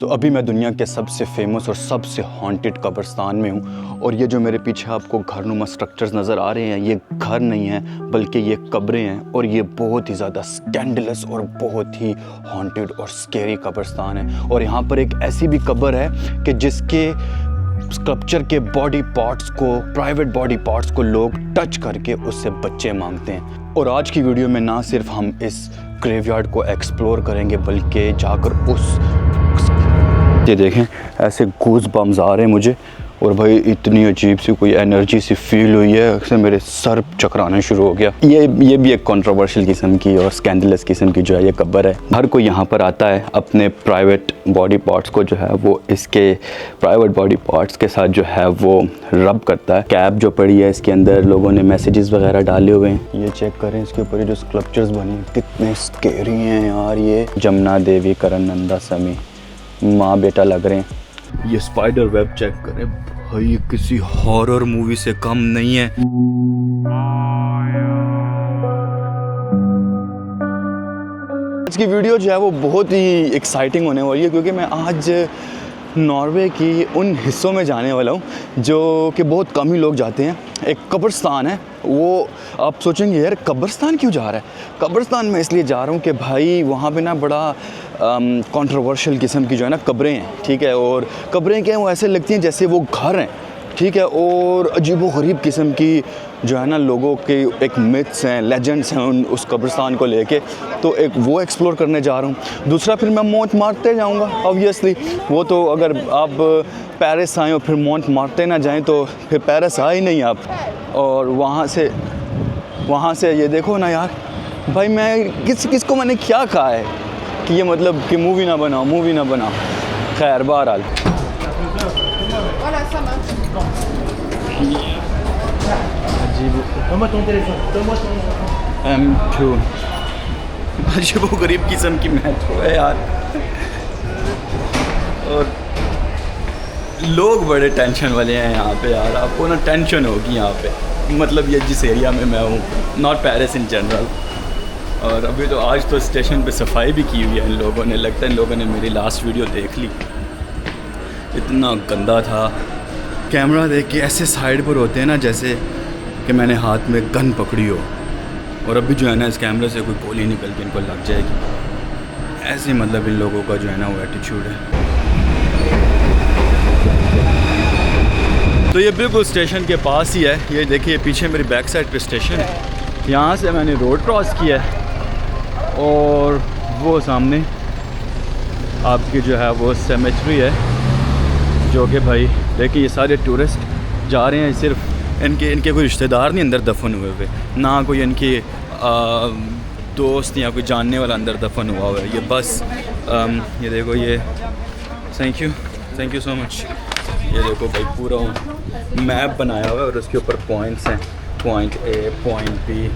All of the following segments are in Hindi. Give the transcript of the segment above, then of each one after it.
तो अभी मैं दुनिया के सबसे फेमस और सबसे हॉन्टेड कब्रिस्तान में हूँ और ये जो मेरे पीछे आपको घरनुमा स्ट्रक्चर्स नज़र आ रहे हैं ये घर नहीं है बल्कि ये कब्रें हैं और ये बहुत ही ज़्यादा स्कैंडलस और बहुत ही हॉन्टेड और स्केरी कब्रिस्तान है। और यहाँ पर एक ऐसी भी कब्र है कि जिसके स्कल्पचर के बॉडी पार्ट्स को, प्राइवेट बॉडी पार्ट्स को लोग टच करके उससे बच्चे मांगते हैं। और आज की वीडियो में ना सिर्फ हम इस ग्रेवयार्ड को एक्सप्लोर करेंगे बल्कि जाकर उस ये देखें ऐसे गूज़ बम्स आ रहे हैं मुझे और भाई इतनी अजीब सी कोई एनर्जी सी फील हुई है ऐसे मेरे सर चकराना शुरू हो गया। ये भी एक कंट्रोवर्शियल किस्म की और स्कैंडलस किस्म की जो है ये कब्र है। हर कोई यहाँ पर आता है अपने प्राइवेट बॉडी पार्ट्स को जो है वो इसके प्राइवेट बॉडी पार्ट्स के साथ जो है वो रब करता है। कैप जो पड़ी है इसके अंदर लोगों ने मैसेजेस वगैरह डाले हुए हैं। ये चेक करें इसके ऊपर जो स्कल्पचर्स बने हैं कितने स्केरी हैं यार। ये जमुना देवी, करण नंदा समी माँ बेटा लग रहे हैं। ये स्पाइडर वेब चेक करें भाई, ये किसी हॉरर मूवी से कम नहीं है। आज की वीडियो जो है वो बहुत ही एक्साइटिंग होने वाली है क्योंकि मैं आज नॉर्वे की उन हिस्सों में जाने वाला हूँ जो कि बहुत कम ही लोग जाते हैं। एक कब्रिस्तान है, वो आप सोचेंगे यार कब्रिस्तान क्यों जा रहा है। कब्रिस्तान में इसलिए जा रहा हूँ कि भाई वहाँ पे ना बड़ा कंट्रोवर्शियल किस्म की जो है ना कब्रें हैं, ठीक है। और कब्रें क्या हैं, वो ऐसे लगती हैं जैसे वो घर हैं, ठीक है। और अजीबो-गरीब किस्म की जो है ना लोगों के एक मिथ्स हैं, लेजेंड्स हैं उस कब्रिस्तान को लेके। तो एक वो एक्सप्लोर करने जा रहा हूँ। दूसरा फिर मैं मौत मारते जाऊँगा ऑब्वियसली। वो तो अगर आप पेरिस आएँ और फिर मौत मारते ना जाएँ तो फिर पेरिस आए ही नहीं आप। और वहाँ से ये देखो ना यार भाई, मैं किसको मैंने क्या कहा है कि ये मतलब कि मूवी ना बनाओ। खैर बहरहाल अजीबो गरीब किस्म की मैच हो है यार। और लोग बड़े टेंशन वाले हैं यहाँ पे यार। आपको ना टेंशन होगी यहाँ पे, मतलब ये जिस एरिया में मैं हूँ, नॉट पेरिस इन जनरल। और अभी तो आज तो स्टेशन पे सफाई भी की हुई है इन लोगों ने। लगता है इन लोगों ने मेरी लास्ट वीडियो देख ली, इतना गंदा था। कैमरा देख के ऐसे साइड पर होते हैं ना जैसे कि मैंने हाथ में गन पकड़ी हो। और अभी जो है ना इस कैमरे से कोई गोली निकल के इनको लग जाएगी। ऐसे मतलब इन लोगों का जो है ना वो एटीट्यूड है। तो ये बिल्कुल स्टेशन के पास ही है। ये देखिए पीछे मेरी बैक साइड पे स्टेशन है। यहाँ से मैंने रोड क्रॉस किया है और वो सामने आपकी जो है वो सेमेट्री है जो कि भाई देखिए ये सारे टूरिस्ट जा रहे हैं। सिर्फ इनके कोई रिश्तेदार नहीं अंदर दफन हुए, ना कोई इनके दोस्त या कोई जानने वाला अंदर दफन हुआ है। ये बस ये देखो, ये थैंक यू सो मच। ये देखो भाई पूरा मैप बनाया हुआ है और उसके ऊपर पॉइंट्स हैं, पॉइंट ए, पॉइंट बी,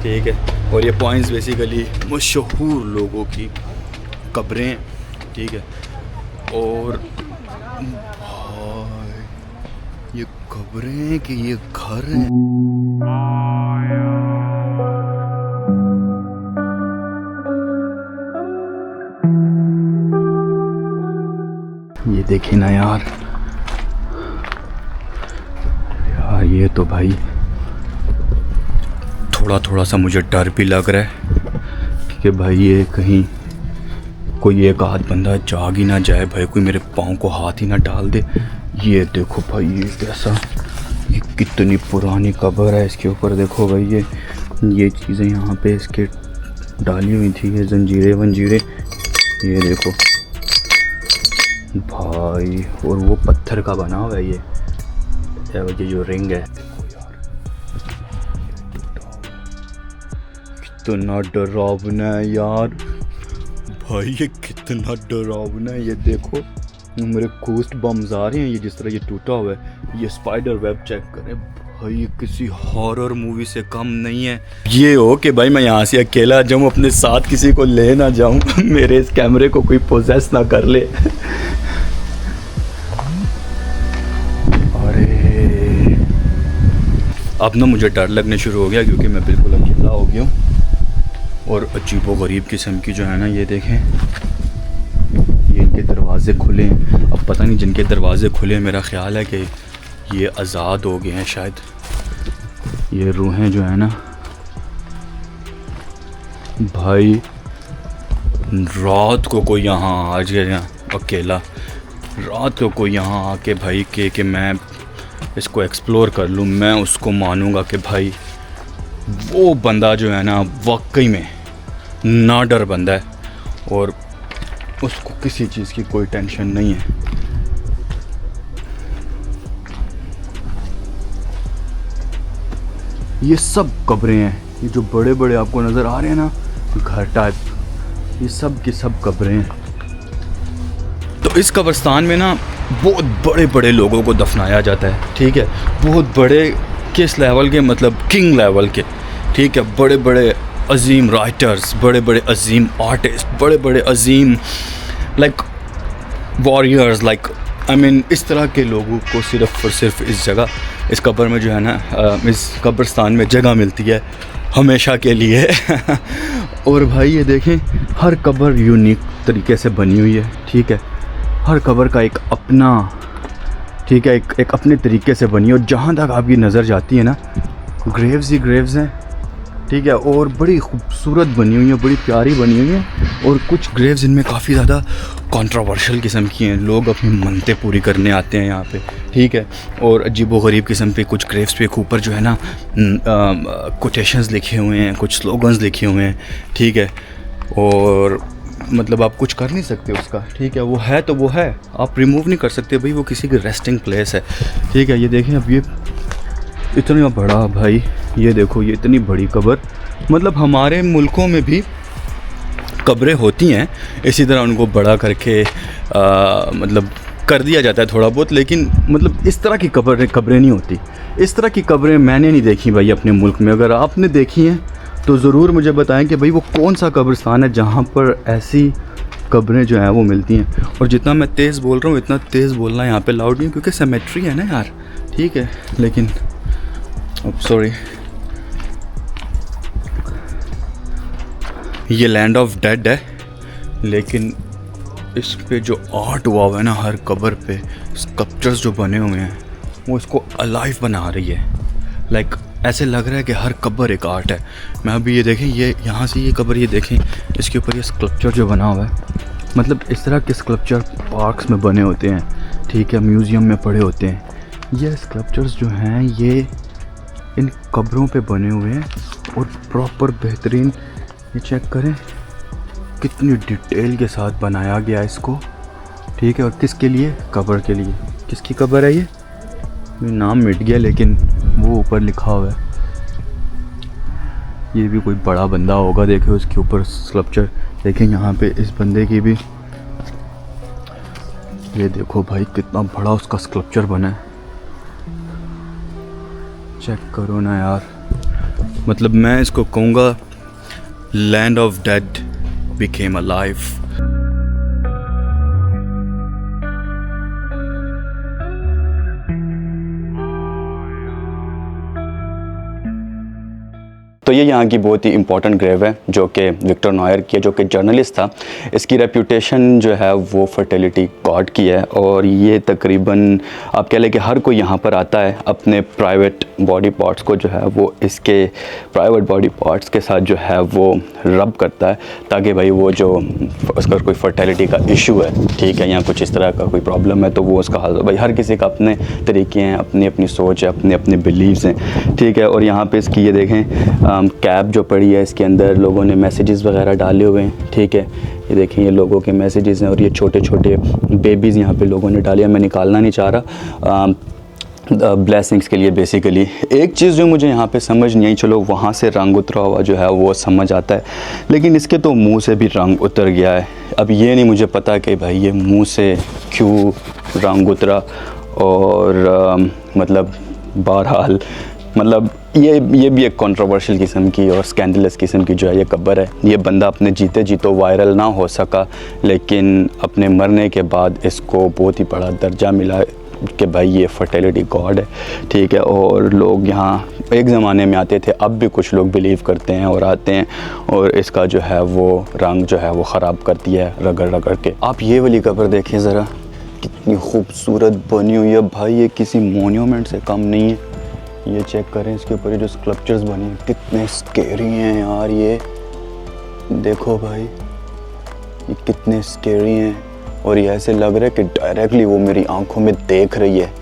ठीक है। और ये पॉइंट्स बेसिकली मशहूर लोगों की कब्रें, ठीक है। और भाई ये कब्रें कि ये घर हैं। ये देखिए ना यार ये तो भाई थोड़ा सा मुझे डर भी लग रहा है कि भाई ये कहीं कोई एक आध बंदा जाग ही ना जाए भाई, कोई मेरे पाँव को हाथ ही ना डाल दे। ये देखो भाई ये कैसा, ये कितनी पुरानी कब्र है। इसके ऊपर देखो भाई ये चीज़ें यहाँ पे इसके डाली हुई थी, ये जंजीरें, ये देखो भाई। और वो पत्थर का बना हुआ है ये जो रिंग है। देखो यार कितना डरावना है यार भाई, ये कितना डरावना है। ये देखो मेरे गोस्ट बम्स आ रहे हैं। ये जिस तरह ये टूटा हुआ है, ये स्पाइडर वेब चेक करें भाई, ये किसी हॉरर मूवी से कम नहीं है। ये हो कि भाई मैं यहाँ से अकेला जाऊँ, अपने साथ किसी को ले ना जाऊँ मेरे इस कैमरे को कोई पोजेस ना कर ले। अरे अब ना मुझे डर लगने शुरू हो गया क्योंकि मैं बिल्कुल अकेला हो गया हूँ। और अजीबो गरीब किस्म की जो है ना, ये देखें ये इनके दरवाजे दरवाज़े खुले हैं। अब पता नहीं जिनके दरवाज़े खुले हैं, मेरा ख़्याल है कि ये आज़ाद हो गए हैं शायद। ये रूहें जो है ना भाई, रात को कोई यहाँ आ जाए अकेला, रात को कोई यहाँ आके भाई कि मैं इसको एक्सप्लोर कर लूँ, मैं उसको मानूँगा कि भाई वो बंदा जो है ना वाकई में ना डर बंदा है और उसको किसी चीज़ की कोई टेंशन नहीं है। ये सब कब्रें हैं, ये जो बड़े बड़े आपको नज़र आ रहे हैं ना घर टाइप, ये सब की सब कब्रें हैं। तो इस कब्रिस्तान में ना बहुत बड़े बड़े लोगों को दफनाया जाता है, ठीक है। बहुत बड़े किस लेवल के, मतलब किंग लेवल के, ठीक है। बड़े बड़े अजीम राइटर्स, बड़े बड़े अजीम आर्टिस्ट, बड़े बड़े अजीम like warriors, like I mean इस तरह के लोगों को सिर्फ़ और सिर्फ इस जगह, इस कब्र में जो है ना, इस कब्रिस्तान में जगह मिलती है हमेशा के लिए। और भाई ये देखें, हर कब्र यूनिक तरीके से बनी हुई है, ठीक है। हर कब्र का एक अपना, ठीक है, एक अपने तरीके से बनी है। और जहाँ तक आपकी नज़र जाती है ना, ग्रेव्स ही ग्रेव्स हैं, ठीक है। और बड़ी खूबसूरत बनी हुई है, बड़ी प्यारी बनी हुई है। और कुछ ग्रेव्स इनमें काफ़ी ज़्यादा कंट्रोवर्शियल किस्म की हैं, लोग अपनी मन्नतें पूरी करने आते हैं यहाँ पे, ठीक है। और अजीबोगरीब किस्म पे कुछ ग्रेव्स पे ऊपर जो है ना कोटेशंस लिखे हुए हैं, कुछ स्लोगन्स लिखे हुए हैं, ठीक है। और मतलब आप कुछ कर नहीं सकते उसका, ठीक है। वो है तो वो है, आप रिमूव नहीं कर सकते भाई, वो किसी की रेस्टिंग प्लेस है, ठीक है। ये देखें, अब ये इतना बड़ा भाई, ये देखो, ये इतनी बड़ी कब्र, मतलब हमारे मुल्कों में भी कब्रें होती हैं इसी तरह, उनको बड़ा करके मतलब कर दिया जाता है थोड़ा बहुत, लेकिन मतलब इस तरह की कब्रें नहीं होती। इस तरह की कब्रें मैंने नहीं देखी भाई अपने मुल्क में। अगर आपने देखी हैं तो ज़रूर मुझे बताएं कि भाई वो कौन सा कब्रिस्तान है जहाँ पर ऐसी कब्रें जो हैं वो मिलती हैं। और जितना मैं तेज़ बोल रहा हूँ, इतना तेज़ बोलना यहाँ पे लाउड नहीं, क्योंकि सेमेट्री है ना यार, ठीक है। लेकिन सॉरी, ये लैंड ऑफ डेड है, लेकिन इस पे जो आर्ट हुआ हुआ है ना, हर कब्र पे स्कल्पचर्स जो बने हुए हैं वो इसको अलाइव बना रही है। लाइक ऐसे लग रहा है कि हर कब्र एक आर्ट है। मैं अभी ये देखें, ये यहाँ से ये कब्र, ये देखें, इसके ऊपर ये स्कल्पचर जो बना हुआ है, मतलब इस तरह के स्कल्पचर पार्क्स में बने होते हैं, ठीक है, म्यूज़ियम में पड़े होते हैं। ये स्कल्पचर्स जो हैं ये इन कब्रों पे बने हुए हैं और प्रॉपर बेहतरीन, ये चेक करें कितनी डिटेल के साथ बनाया गया इसको, ठीक है। और किसके लिए? कब्र के लिए। किसकी कब्र है ये नाम मिट गया, लेकिन वो ऊपर लिखा हुआ है। ये भी कोई बड़ा बंदा होगा, देखे उसके ऊपर स्कल्पचर, देखें यहाँ पे इस बंदे की भी, ये देखो भाई कितना बड़ा उसका स्कल्पचर बना है, चेक करो ना यार। मतलब मैं इसको कहूँगा land of dead became alive। तो ये यहाँ की बहुत ही इंपॉर्टेंट ग्रेव है जो कि विक्टर नॉयर की है, जो कि जर्नलिस्ट था। इसकी रेप्यूटेशन जो है वो फर्टिलिटी गॉड की है। और ये तकरीबन आप कह लें कि हर कोई यहाँ पर आता है अपने प्राइवेट बॉडी पार्ट्स को जो है वो इसके प्राइवेट बॉडी पार्ट्स के साथ जो है वो रब करता है, ताकि भाई वो जो उसका कोई फर्टिलिटी का इशू है, ठीक है, या कुछ इस तरह का कोई प्रॉब्लम है, तो वो उसका हल। भाई हर किसी का अपने तरीके हैं, अपनी अपनी सोच है, अपने अपने बिलीव्स हैं, ठीक है। और यहाँ पे इसकी ये देखें कैप जो पड़ी है, इसके अंदर लोगों ने मैसेजेस वगैरह डाले हुए हैं, ठीक है। ये देखें, ये लोगों के मैसेजेस हैं और ये छोटे छोटे बेबीज़ यहाँ पे लोगों ने डाले हैं। मैं निकालना नहीं चाह रहा, ब्लेसिंग्स के लिए बेसिकली। एक चीज़ जो मुझे यहाँ पे समझ नहीं आई, चलो वहाँ से रंग उतरा हुआ जो है वो समझ आता है, लेकिन इसके तो मुंह से भी रंग उतर गया है। अब ये नहीं मुझे पता कि भाई ये मुंह से क्यों रंग उतरा, और मतलब बहरहाल मतलब ये भी एक कंट्रोवर्शियल किस्म की और स्कैंडलस किस्म की जो है ये कब्र है। ये बंदा अपने जीते जी तो वायरल ना हो सका, लेकिन अपने मरने के बाद इसको बहुत ही बड़ा दर्जा मिला कि भाई ये फर्टिलिटी गॉड है, ठीक है। और लोग यहाँ एक ज़माने में आते थे, अब भी कुछ लोग बिलीव करते हैं और आते हैं और इसका जो है वो रंग जो है वो ख़राब कर दिया है रगड़ रगड़ के। आप ये वाली कब्र देखें ज़रा, कितनी खूबसूरत बनी हुई है भाई, ये किसी मोन्यूमेंट से कम नहीं है। ये चेक करें, इसके ऊपर जो स्कल्पचर्स बने हैं कितने स्केरी हैं यार। ये देखो भाई, ये कितने स्केरी हैं और ये ऐसे लग रहा है कि डायरेक्टली वो मेरी आंखों में देख रही है।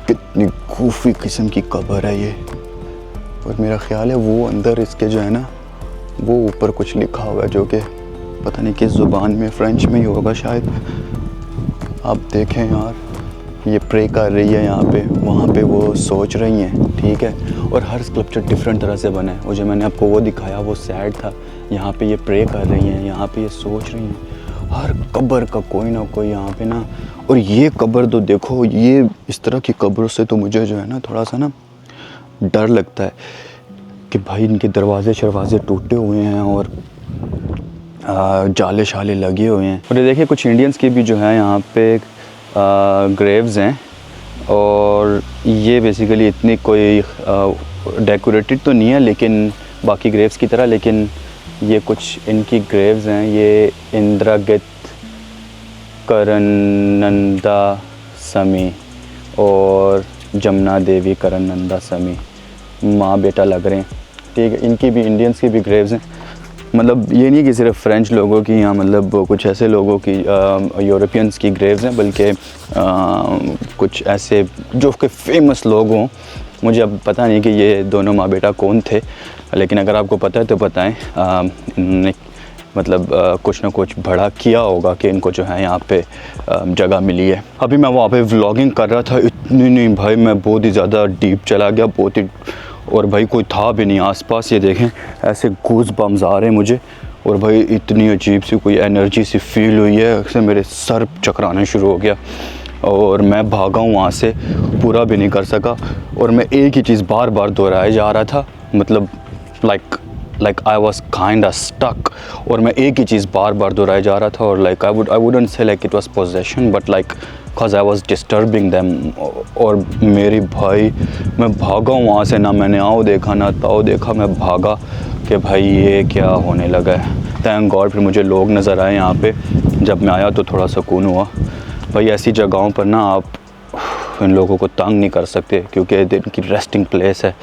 कितनी खूफी किस्म की कब्र है ये। और मेरा ख्याल है वो अंदर इसके जो है ना, वो ऊपर कुछ लिखा हुआ है जो कि पता नहीं किस ज़ुबान में, फ़्रेंच में ही होगा शायद। आप देखें यार, ये प्रे कर रही है यहाँ पे, वहाँ पे वो सोच रही हैं, ठीक है। और हर स्कल्पचर डिफरेंट तरह से बना है। और जो मैंने आपको वो दिखाया वो सैड था, यहाँ पे ये प्रे कर रही हैं, यहाँ पे ये सोच रही हैं। हर कब्र का कोई ना कोई यहाँ पे ना। और ये कब्र तो देखो, ये इस तरह की कब्रों से तो मुझे जो है ना थोड़ा सा ना डर लगता है कि भाई इनके दरवाजे शरवाजे टूटे हुए हैं और जाले शाले लगे हुए हैं। और ये देखिए कुछ इंडियंस की भी जो है यहाँ पे ग्रेव्स हैं और ये बेसिकली इतनी कोई डेकोरेटेड तो नहीं है लेकिन बाकी ग्रेव्स की तरह, लेकिन ये कुछ इनकी ग्रेव्स हैं। ये इंद्रागित, करनंदा समी और जमुना देवी करनंदा समी माँ बेटा लग रहे हैं, ठीक है। इनकी भी, इंडियंस की भी ग्रेव्स हैं। मतलब ये नहीं कि सिर्फ फ्रेंच लोगों की या मतलब कुछ ऐसे लोगों की यूरोपियंस की ग्रेव्स हैं, बल्कि कुछ ऐसे जो कि फेमस लोग हों। मुझे अब पता नहीं कि ये दोनों माँ बेटा कौन थे, लेकिन अगर आपको पता है तो बताएं। इन्होंने मतलब कुछ ना कुछ बड़ा किया होगा कि इनको जो है यहाँ पे जगह मिली है। अभी मैं वहाँ पे व्लॉगिंग कर रहा था, इतनी नहीं भाई, मैं बहुत ही ज़्यादा डीप चला गया, बहुत ही। और भाई कोई था भी नहीं आसपास। ये देखें, ऐसे गूज़ बम्स आ रहे हैं मुझे। और भाई इतनी अजीब सी कोई एनर्जी सी फील हुई है, ऐसे मेरे सर चकराना शुरू हो गया और मैं भागा हूँ वहाँ से, पूरा भी नहीं कर सका। और मैं एक ही चीज़ बार बार दोहराए जा रहा था, मतलब like I was kind stuck. और मैं एक ही चीज़ बार बार दोहराए जा रहा था और like I wouldn't say like it was possession, but like because I was disturbing them. और मेरी भाई, मैं भागा हूँ वहाँ से, ना मैंने आओ देखा ना ताओ देखा, मैं भागा कि भाई ये क्या होने लगा है। थैंक गॉड फिर मुझे लोग नज़र आए यहाँ पे, जब मैं आया तो थोड़ा सुकून हुआ। भाई ऐसी जगहों पर ना आप इन लोगों को तंग नहीं कर सकते क्योंकि इनकी रेस्टिंग प्लेस है।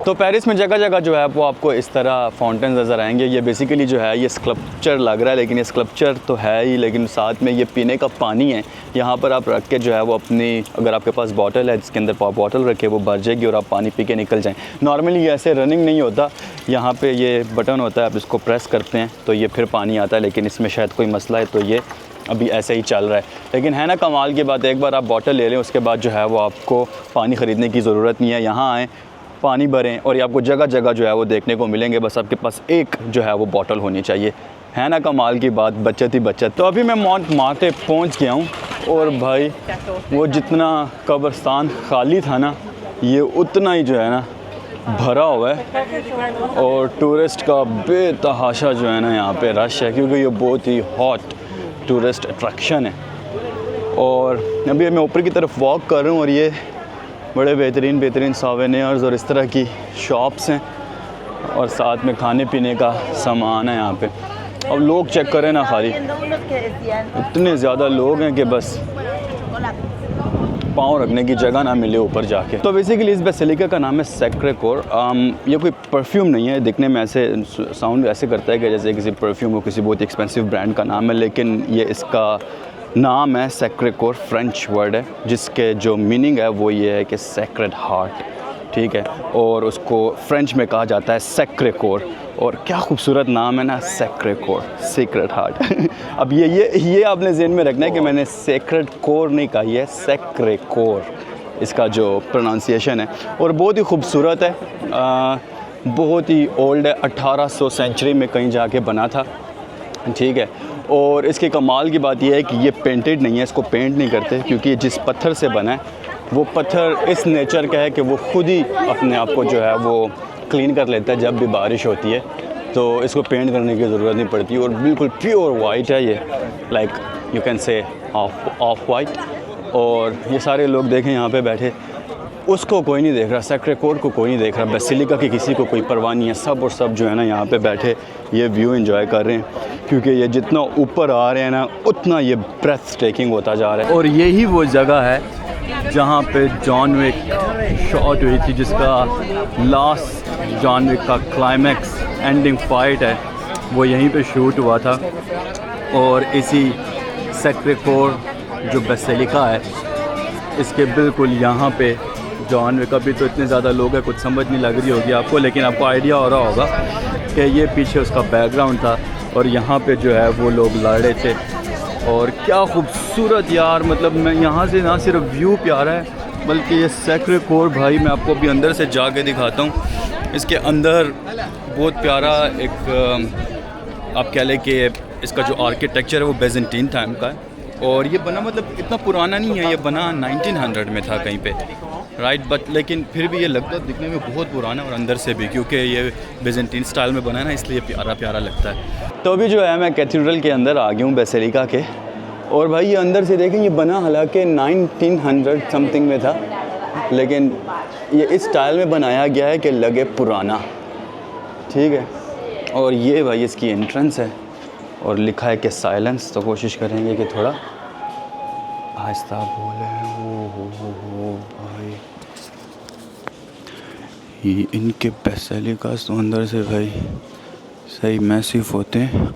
तो पेरिस में जगह जगह जो है वो आपको इस तरह फाउंटेन नज़र आएंगे। ये बेसिकली जो है ये स्कल्पचर लग रहा है, लेकिन ये स्कल्पचर तो है ही, लेकिन साथ में ये पीने का पानी है। यहाँ पर आप रख के जो है वो अपनी, अगर आपके पास बॉटल है जिसके अंदर बॉटल रखे, वो भर जाएगी और आप पानी पी के निकल जाएँ। नॉर्मली ये ऐसे रनिंग नहीं होता, यहाँ पे ये बटन होता है, आप इसको प्रेस करते हैं तो ये फिर पानी आता है, लेकिन इसमें शायद कोई मसला है तो ये अभी ऐसे ही चल रहा है। लेकिन है ना कमाल की बात, एक बार आप बॉटल ले लें उसके बाद जो है वो आपको पानी ख़रीदने की ज़रूरत नहीं है। यहाँ आएँ, पानी भरें और ये आपको जगह जगह जो है वो देखने को मिलेंगे। बस आपके पास एक जो है वो बॉटल होनी चाहिए। है ना कमाल की बात, बचत ही बचत। तो अभी मैं माउंट मार्टे पहुंच गया हूँ और भाई वो जितना कब्रिस्तान खाली था ना, ये उतना ही जो है ना भरा हुआ है। और टूरिस्ट का बेतहाशा जो है ना यहाँ पे रश है, क्योंकि ये बहुत ही हॉट टूरिस्ट अट्रैक्शन है। और अभी मैं ऊपर की तरफ वॉक कर रहा हूँ और ये बड़े बेहतरीन सोवेनियर्स और इस तरह की शॉप्स हैं और साथ में खाने पीने का सामान है यहाँ पे। अब लोग चेक करें ना, खाली इतने ज़्यादा लोग हैं कि बस पाँव रखने की जगह ना मिले ऊपर जाके। तो बेसिकली इस बेसिलिका का नाम है सैक्रे कोर। ये कोई परफ्यूम नहीं है, दिखने में ऐसे साउंड ऐसे करता है कि जैसे किसी परफ्यूम हो, किसी बहुत एक्सपेंसिव ब्रांड का नाम है, लेकिन ये इसका नाम है सैक्रे कोर, फ्रेंच वर्ड है जिसके जो मीनिंग है वो ये है कि सैक्रेड हार्ट, ठीक है। और उसको फ्रेंच में कहा जाता है सैक्रे कोर। और क्या खूबसूरत नाम है ना, सैक्रे कोर, सीक्रेट हार्ट। अब ये आपने ज़हन में रखना है कि मैंने सैक्रेड कोर नहीं कहा, ये सैक्रे कोर इसका जो प्रोनाउंसिएशन है। और बहुत ही खूबसूरत है, बहुत ही ओल्ड है, 1800 सेंचुरी में कहीं जाके बना था, ठीक है। और इसके कमाल की बात यह है कि ये पेंटेड नहीं है, इसको पेंट नहीं करते, क्योंकि जिस पत्थर से बना है वो पत्थर इस नेचर का है कि वो खुद ही अपने आप को जो है वो क्लीन कर लेता है जब भी बारिश होती है। तो इसको पेंट करने की ज़रूरत नहीं पड़ती और बिल्कुल प्योर वाइट है ये, like you can say of white. और ये सारे लोग देखें यहाँ पे बैठे, उसको कोई नहीं देख रहा, सैक्रेड कोर को कोई नहीं देख रहा, बेसिलिका की किसी को कोई परवाह नहीं है। सब और सब जो है ना यहाँ पे बैठे ये व्यू एंजॉय कर रहे हैं, क्योंकि ये जितना ऊपर आ रहे हैं ना उतना ये ब्रेथ टेकिंग होता जा रहा है। और यही वो जगह है जहाँ पे जॉन विक शॉट हुई थी, जिसका लास्ट जॉन विक का क्लाइमैक्स एंडिंग फाइट है वो यहीं पे शूट हुआ था। और इसी सैक्रेड कोर जो बेसिलिका है इसके बिल्कुल यहाँ पे जॉन विक, अभी तो इतने ज़्यादा लोग हैं कुछ समझ नहीं लग रही होगी आपको, लेकिन आपको आइडिया हो रहा होगा कि ये पीछे उसका बैकग्राउंड था और यहाँ पे जो है वो लोग लड़ रहे थे। और क्या खूबसूरत यार, मतलब मैं यहाँ से ना सिर्फ व्यू प्यारा है बल्कि ये सैक्रेड कोर भाई मैं आपको अभी अंदर से जाके दिखाता हूँ। इसके अंदर बहुत प्यारा एक आप कह लें कि इसका जो आर्किटेक्चर है वो बेजेंटीन टाइम का है। और ये बना मतलब इतना पुराना नहीं है, ये बना 1900 में था कहीं पे, राइट, बट लेकिन फिर भी ये लगता है दिखने में बहुत पुराना और अंदर से भी, क्योंकि ये बेजेंटीन स्टाइल में बना है ना, इसलिए प्यारा प्यारा लगता है। तो अभी जो है मैं कैथीड्रल के अंदर आ गया हूँ बेसिलिका के, और भाई ये अंदर से देखें, ये बना हालांकि 1900 समथिंग में था, लेकिन ये इस स्टाइल में बनाया गया है कि लगे पुराना, ठीक है। और ये भाई इसकी एंट्रेंस है और लिखा है कि साइलेंस, तो कोशिश करेंगे कि थोड़ा आहिस्ता बोले। हो भाई ये इनके बेसिलिकास तो अंदर से भाई सही मैसिव होते हैं।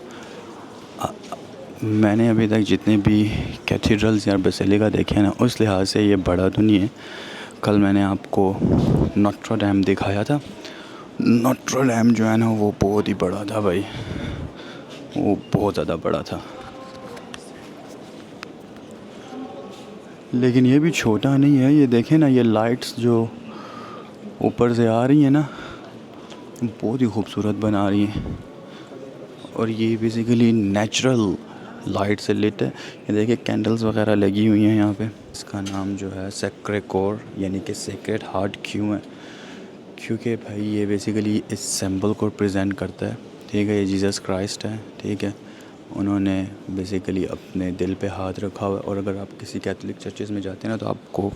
मैंने अभी तक जितने भी कैथीड्रल्स या बेसिलिका देखे हैं ना, उस लिहाज से ये बड़ा तो नहीं है। कल मैंने आपको नोट्रे डैम दिखाया था, नोट्रे डैम जो है ना वो बहुत ही बड़ा था भाई, वो बहुत ज़्यादा बड़ा था। लेकिन ये भी छोटा नहीं है, ये देखें ना, ये लाइट्स जो ऊपर से आ रही हैं ना बहुत ही खूबसूरत बना रही हैं। और ये बेसिकली नेचुरल लाइट से लिट है। ये देखिए कैंडल्स वगैरह लगी हुई हैं यहाँ पे। इसका नाम जो है सैक्रेड कोर यानी कि सेक्रेड हार्ट क्यों है, क्योंकि भाई ये बेसिकली इस सिंबल को प्रेजेंट करता है, ठीक है। ये जीसस क्राइस्ट है, ठीक है, उन्होंने बेसिकली अपने दिल पे हाथ रखा हुआ है। और अगर आप किसी कैथोलिक चर्चेस में जाते हैं ना, तो आपको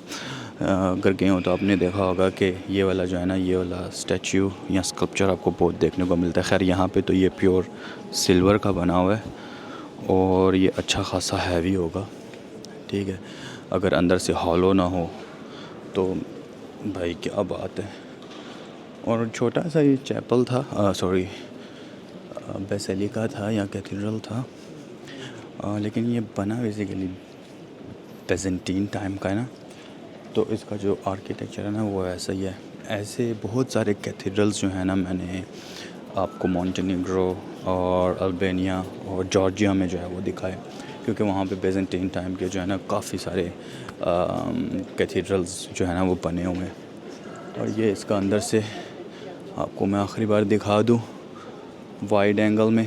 अगर गए हो तो आपने देखा होगा कि ये वाला जो है ना, ये वाला स्टैचू या स्कल्पचर आपको बहुत देखने को मिलता है। खैर यहाँ पे तो ये प्योर सिल्वर का बना हुआ है और ये अच्छा खासा हैवी होगा, ठीक है। अगर अंदर से हॉलो ना हो तो भाई क्या बात है। और छोटा सा ये चैपल था, सॉरी बेसिलिका था या कैथीड्रल था, लेकिन ये बना बेसिकली बेजेंटीन टाइम का है ना, तो इसका जो आर्किटेक्चर है ना वो ऐसा ही है। ऐसे बहुत सारे कैथीड्रल्स जो है ना मैंने आपको मॉन्टेनेग्रो और अल्बानिया और जॉर्जिया में जो है वो दिखाए, क्योंकि वहाँ पे बेजेंटीन टाइम के जो है ना काफ़ी सारे कैथीड्रल्स जो है ना वो बने हुए हैं। और ये इसका अंदर से आपको मैं आखिरी बार दिखा दूँ वाइड एंगल में,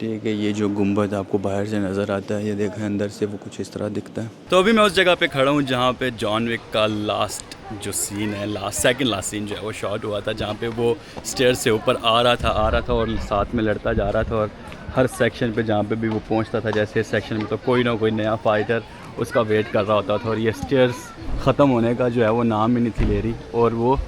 ठीक है। ये जो गुंबद आपको बाहर से नज़र आता है, ये देखें अंदर से वो कुछ इस तरह दिखता है। तो अभी मैं उस जगह पे खड़ा हूँ जहाँ पे जॉन विक का लास्ट जो सीन है, सेकंड लास्ट सीन जो है वो शॉट हुआ था, जहाँ पे वो स्टेयर से ऊपर आ रहा था और साथ में लड़ता जा रहा था। और हर सेक्शन पे जहाँ पे भी वो पहुँचता था, जैसे इस सेक्शन में, तो कोई ना कोई नया फाइटर उसका वेट कर रहा होता था। और ये स्टेयर्स ख़त्म होने का जो है वो नाम ही नहीं थी ले रही, और वो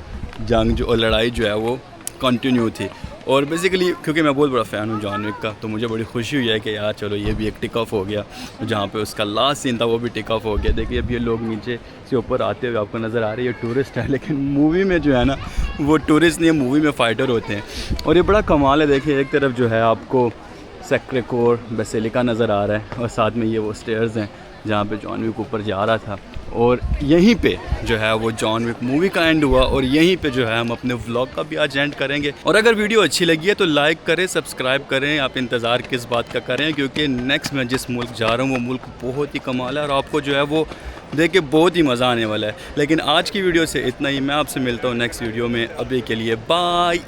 जंग जो लड़ाई जो है वो कंटिन्यू थी। और बेसिकली क्योंकि मैं बहुत बड़ा फ़ैन हूँ जॉन विक का, तो मुझे बड़ी खुशी हुई है कि यार चलो ये भी एक टिक ऑफ हो गया। जहाँ पे उसका लास्ट सीन था वो भी टिक ऑफ हो गया। देखिए अब ये लोग नीचे से ऊपर आते हुए आपको नज़र आ रही है, टूरिस्ट है, लेकिन मूवी में जो है ना वो टूरिस्ट नहीं है, मूवी में फ़ाइटर होते हैं। और ये बड़ा कमाल है। देखिए एक तरफ जो है आपको सैक्रेड कोर बेसिलिका नज़र आ रहा है और साथ में ये वो स्टेयर्स हैं जहाँ पे जॉन विक ऊपर जा रहा था। और यहीं पे जो है वो जॉन विक मूवी का एंड हुआ, और यहीं पे जो है हम अपने व्लॉग का भी आज एंड करेंगे। और अगर वीडियो अच्छी लगी है तो लाइक करें, सब्सक्राइब करें। आप इंतज़ार किस बात का करें, क्योंकि नेक्स्ट मैं जिस मुल्क जा रहा हूँ वो मुल्क बहुत ही कमाल है और आपको जो है वो देख के बहुत ही मज़ा आने वाला है। लेकिन आज की वीडियो से इतना ही, मैं आपसे मिलता हूँ नेक्स्ट वीडियो में। अभी के लिए बाय।